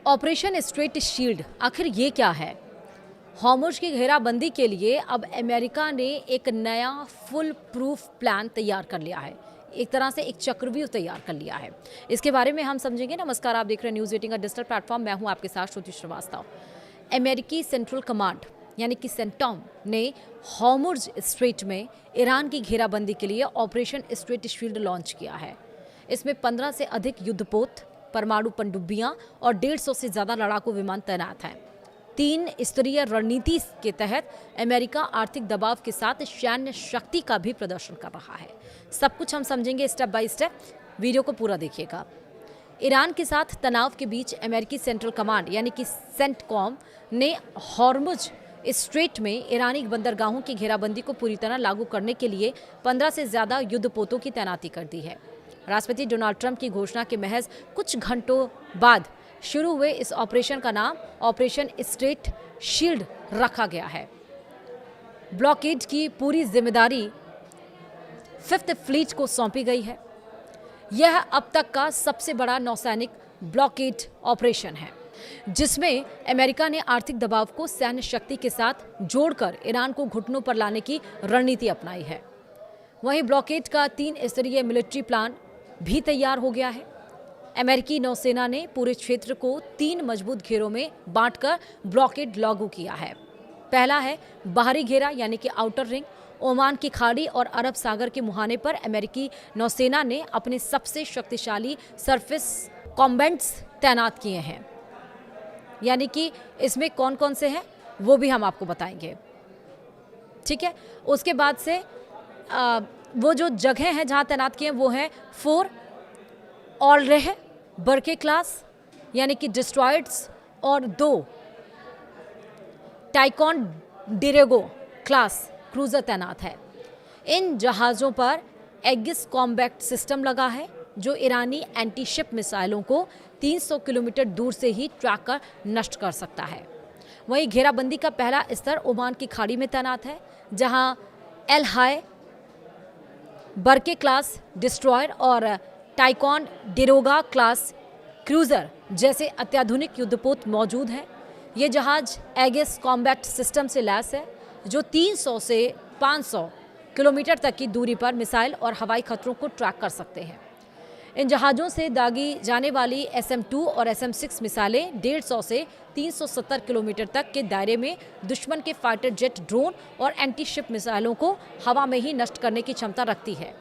Operation straight shield आखिर ये क्या है? हॉर्मुज़ की घेराबंदी के लिए अब अमेरिका ने एक नया फुल प्रूफ प्लान तैयार कर लिया है। एक तरह से एक चक्रव्यूह तैयार कर लिया है। इसके बारे में हम समझेंगे। नमस्कार, आप देख रहे हैं न्यूज़ 18 का डिजिटल प्लेटफॉर्म। मैं हूं आपके साथ श्रुति श्रीवास्तव। अमेरिकी सेंट्रल कमांड यानी कि सेंटॉम ने हॉर्मुज़ स्ट्रेट में ईरान की घेराबंदी के लिए ऑपरेशन स्ट्रेट शील्ड लॉन्च किया है। इसमें 15 से अधिक युद्धपोत, परमाणु पनडुब्बियां और 150 से ज़्यादा लड़ाकू विमान तैनात हैं। 3 स्तरीय रणनीति के तहत अमेरिका आर्थिक दबाव के साथ सैन्य शक्ति का भी प्रदर्शन कर रहा है। सब कुछ हम समझेंगे स्टेप बाय स्टेप। वीडियो को पूरा देखिएगा। ईरान के साथ तनाव के बीच अमेरिकी सेंट्रल कमांड यानी कि सेंटकॉम ने हॉर्मुज़ स्ट्रेट में ईरानी बंदरगाहों की घेराबंदी को पूरी तरह लागू करने के लिए 15 से ज़्यादा युद्धपोतों की तैनाती कर दी है। राष्ट्रपति डोनाल्ड ट्रंप की घोषणा के महज कुछ घंटों बाद शुरू हुए इस ऑपरेशन का नाम ऑपरेशन स्ट्रेट शील्ड रखा गया है। ब्लॉकेड की पूरी जिम्मेदारी 5th फ्लीट को सौंपी गई है। यह अब तक का सबसे बड़ा नौसैनिक ब्लॉकेड ऑपरेशन है, जिसमें अमेरिका ने आर्थिक दबाव को सैन्य शक्ति के साथ जोड़कर ईरान को घुटनों पर लाने की रणनीति अपनाई है। वहीं ब्लॉकेड का 3 स्तरीय मिलिट्री प्लान भी तैयार हो गया है। अमेरिकी नौसेना ने पूरे क्षेत्र को 3 मजबूत घेरों में बांटकर ब्लॉकेड लागू किया है। पहला है बाहरी घेरा यानी कि आउटर रिंग। ओमान की खाड़ी और अरब सागर के मुहाने पर अमेरिकी नौसेना ने अपने सबसे शक्तिशाली सरफेस कॉम्बैट्स तैनात किए हैं। यानी कि इसमें कौन कौन से हैं वो भी हम आपको बताएंगे, ठीक है। उसके बाद से वो जो जगह हैं जहां तैनात किए हैं वो हैं 4 ऑलरेह बर्के क्लास यानी कि डिस्ट्रॉयर्स और 2 टाइकॉन डिरेगो क्लास क्रूजर तैनात है। इन जहाज़ों पर एगिस कॉम्बैट सिस्टम लगा है, जो ईरानी एंटी शिप मिसाइलों को 300 किलोमीटर दूर से ही ट्रैक कर नष्ट कर सकता है। वहीं घेराबंदी का पहला स्तर ओमान की खाड़ी में तैनात है, जहां एल हाय बर्के क्लास डिस्ट्रॉयर और टाइकॉन डिरोगा क्लास क्रूजर जैसे अत्याधुनिक युद्धपोत मौजूद हैं। ये जहाज एगिस कॉम्बैट सिस्टम से लैस है, जो 300 से 500 किलोमीटर तक की दूरी पर मिसाइल और हवाई खतरों को ट्रैक कर सकते हैं। इन जहाज़ों से दागी जाने वाली SM-2 और SM-6 मिसाइलें 150 से 370 किलोमीटर तक के दायरे में दुश्मन के फाइटर जेट, ड्रोन और एंटी शिप मिसाइलों को हवा में ही नष्ट करने की क्षमता रखती है।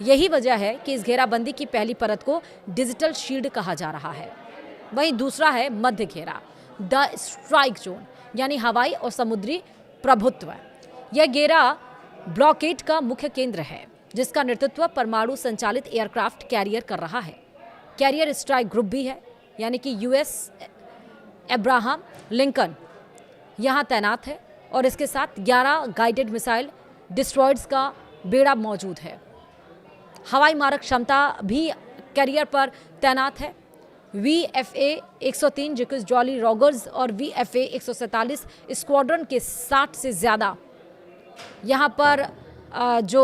यही वजह है कि इस घेराबंदी की पहली परत को डिजिटल शील्ड कहा जा रहा है। वहीं दूसरा है मध्य घेरा, द स्ट्राइक जोन, यानी हवाई और समुद्री प्रभुत्व। यह घेरा ब्लॉकेड का मुख्य केंद्र है, जिसका नेतृत्व परमाणु संचालित एयरक्राफ्ट कैरियर कर रहा है। कैरियर स्ट्राइक ग्रुप भी है, यानी कि US अब्राहम लिंकन यहाँ तैनात है और इसके साथ 11 गाइडेड मिसाइल डिस्ट्रॉयर्स का बेड़ा मौजूद है। हवाई मारक क्षमता भी कैरियर पर तैनात है। VFA 103 जिक्स जॉली रॉगर्स और VFA 147 स्क्वाड्रन के 60 से ज़्यादा यहाँ पर जो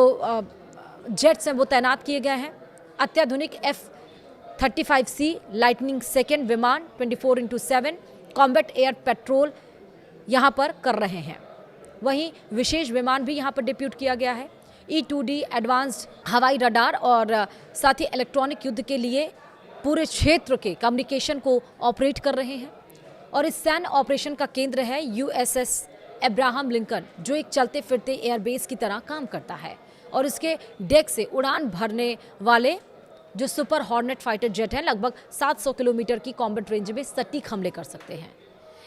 जेट्स हैं वो तैनात किए गए हैं। अत्याधुनिक F-35C लाइटनिंग सेकेंड विमान 24x7 कॉम्बैट एयर पेट्रोल यहाँ पर कर रहे हैं। वहीं विशेष विमान भी यहाँ पर डिप्यूट किया गया है। E-2D एडवांस्ड हवाई रडार और साथ ही इलेक्ट्रॉनिक युद्ध के लिए पूरे क्षेत्र के कम्युनिकेशन को ऑपरेट कर रहे हैं। और इस सैन्य ऑपरेशन का केंद्र है USS अब्राहम लिंकन, जो एक चलते फिरते एयरबेस की तरह काम करता है और इसके डेक से उड़ान भरने वाले जो सुपर हॉर्नेट फाइटर जेट हैं लगभग 700 किलोमीटर की कॉम्बैट रेंज में सटीक हमले कर सकते हैं।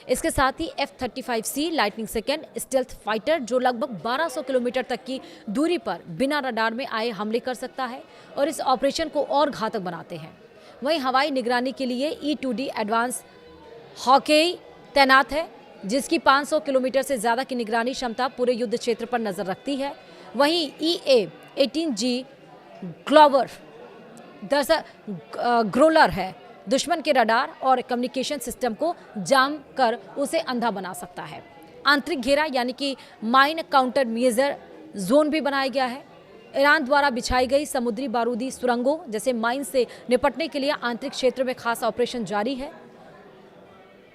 इसके साथ ही F-35C lightning second stealth fighter, जो लगभग 1200 किलोमीटर तक की दूरी पर बिना रडार में आए हमले कर सकता है और इस ऑपरेशन को और घातक बनाते हैं। वहीं हवाई निगरानी के लिए E-2D एडवांस हॉकेई तैनात है, जिसकी 500 किलोमीटर से ज़्यादा की निगरानी क्षमता पूरे युद्ध क्षेत्र पर नज़र रखती है। वहीं EA-18G ग्लोवर ग्रोलर है, दुश्मन के रडार और कम्युनिकेशन सिस्टम को जाम कर उसे अंधा बना सकता है। आंतरिक घेरा यानी कि माइन काउंटर मेजर जोन भी बनाया गया है। ईरान द्वारा बिछाई गई समुद्री बारूदी सुरंगों जैसे माइन से निपटने के लिए आंतरिक क्षेत्र में खास ऑपरेशन जारी है।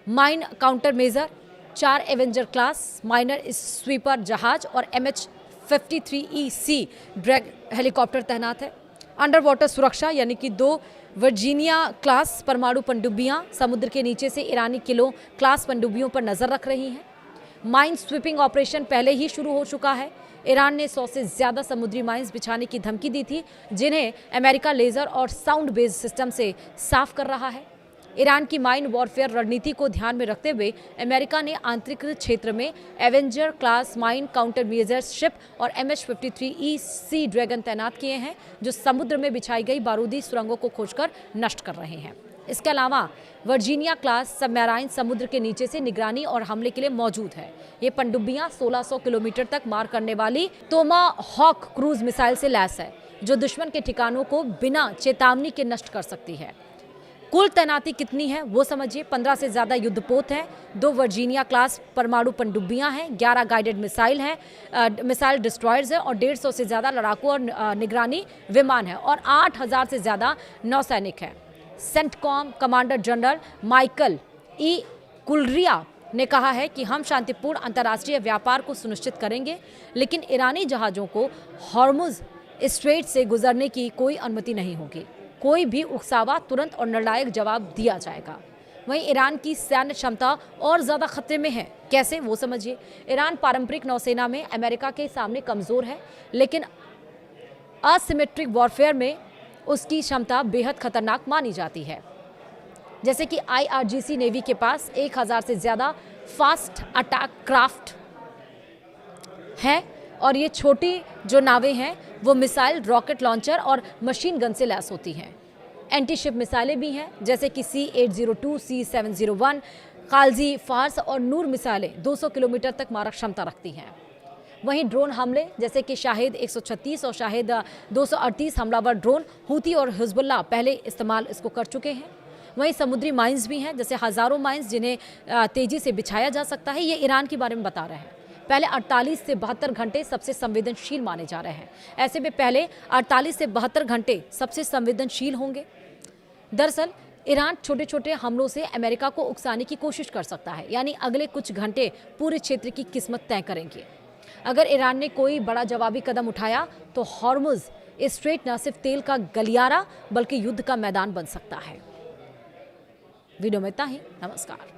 Mine counter measure, 4 Avenger class minor sweeper जहाज और MH-53EC ड्रैग हेलीकॉप्टर तैनात है। अंडर वाटर सुरक्षा यानी कि 2 वर्जीनिया क्लास परमाणु पनडुब्बियां समुद्र के नीचे से ईरानी किलों क्लास पनडुब्बियों पर नजर रख रही हैं। माइन स्वीपिंग ऑपरेशन पहले ही शुरू हो चुका है। ईरान ने 100 से ज़्यादा समुद्री माइंस बिछाने की धमकी दी थी, जिन्हें अमेरिका लेज़र और साउंड बेस्ड सिस्टम से साफ कर रहा है। ईरान की माइन वॉरफेयर रणनीति को ध्यान में रखते हुए अमेरिका ने आंतरिक क्षेत्र में Avenger class mine counter measure ship और MH-53EC ड्रैगन तैनात किए हैं, जो समुद्र में बिछाई गई बारूदी सुरंगों को खोजकर नष्ट कर रहे हैं। इसके अलावा वर्जीनिया क्लास सबमरीन समुद्र के नीचे से निगरानी और हमले के लिए मौजूद है। ये पनडुब्बियां 1600 किलोमीटर तक मार करने वाली टोमाहॉक क्रूज मिसाइल से लैस है, जो दुश्मन के ठिकानों को बिना चेतावनी के नष्ट कर सकती है। कुल तैनाती कितनी है वो समझिए। 15 से ज़्यादा युद्धपोत हैं, 2 वर्जीनिया क्लास परमाणु पनडुब्बियां हैं, 11 गाइडेड मिसाइल हैं, मिसाइल डिस्ट्रॉयर्स हैं और 150 से ज़्यादा लड़ाकू और निगरानी विमान है और 8000 से ज़्यादा नौसैनिक हैं। CENTCOM commander general Michael E Kularia ने कहा है कि हम शांतिपूर्ण अंतर्राष्ट्रीय व्यापार को सुनिश्चित करेंगे, लेकिन ईरानी जहाज़ों को हॉर्मुज स्ट्रेट से गुजरने की कोई अनुमति नहीं होगी। कोई भी उकसावा तुरंत और निर्णायक जवाब दिया जाएगा। वहीं ईरान की सैन्य क्षमता और ज़्यादा खतरे में है। कैसे वो समझिए। ईरान पारंपरिक नौसेना में अमेरिका के सामने कमज़ोर है, लेकिन असिमेट्रिक वॉरफेयर में उसकी क्षमता बेहद खतरनाक मानी जाती है। जैसे कि IRGC नेवी के पास 1000 से ज़्यादा फास्ट अटैक क्राफ्ट है और ये छोटी जो नावें हैं वो मिसाइल, रॉकेट लॉन्चर और मशीन गन से लैस होती हैं। एंटी शिप मिसाइलें भी हैं, जैसे कि C-802, C-701, खालजी फार्स और नूर मिसाइलें 200 किलोमीटर तक मारक क्षमता रखती हैं। वहीं ड्रोन हमले जैसे कि शाहिद 136 और शाहिद 238 हमलावर ड्रोन हूती और हिजबुल्लाह पहले इस्तेमाल इसको कर चुके हैं। वहीं समुद्री माइंस भी हैं, जैसे हज़ारों माइंस जिन्हें तेज़ी से बिछाया जा सकता है। ये ईरान के बारे में बता रहे हैं। पहले 48 से 72 घंटे सबसे संवेदनशील माने जा रहे हैं। ऐसे में पहले 48 से 72 घंटे सबसे संवेदनशील होंगे। दरअसल ईरान छोटे छोटे हमलों से अमेरिका को उकसाने की कोशिश कर सकता है, यानी अगले कुछ घंटे पूरे क्षेत्र की किस्मत तय करेंगे। अगर ईरान ने कोई बड़ा जवाबी कदम उठाया तो हॉर्मुज स्ट्रेट न सिर्फ तेल का गलियारा बल्कि युद्ध का मैदान बन सकता है। वीडियो में इतना ही। नमस्कार।